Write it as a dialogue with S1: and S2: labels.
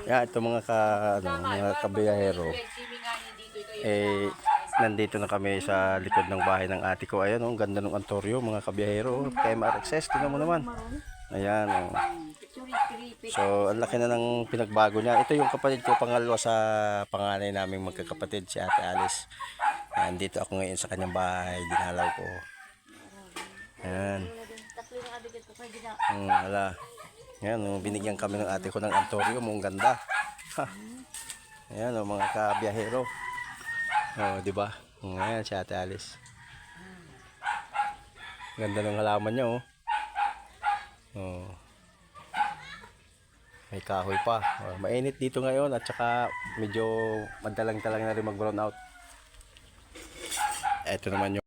S1: Yeah, ito mga kabiyahero. Eh, nandito na kami sa likod ng bahay ng ate ko. Ayan, ang ganda ng Antoryo, mga kabiyahero. KMRXS, tingnan mo naman. Ayan, oh. So, ang laki na ng pinagbago niya. Ito yung kapatid ko, pangalawa sa panganay naming magkakapatid, si Ate Alice. Nandito ako ngayon sa kanyang bahay, dinalaw ko. Ayan. Wala. Ayan, binigyan kami ng ate ko ng Antoryo, mong ganda. Ha. Ayan, mga kabiyahero. Di ba? Ayan si Ate Alice. Ganda ng halaman niya, oh. May kahoy pa. Mainit dito ngayon at saka medyo madalang-dalang na rin mag-brown out. Ito naman yung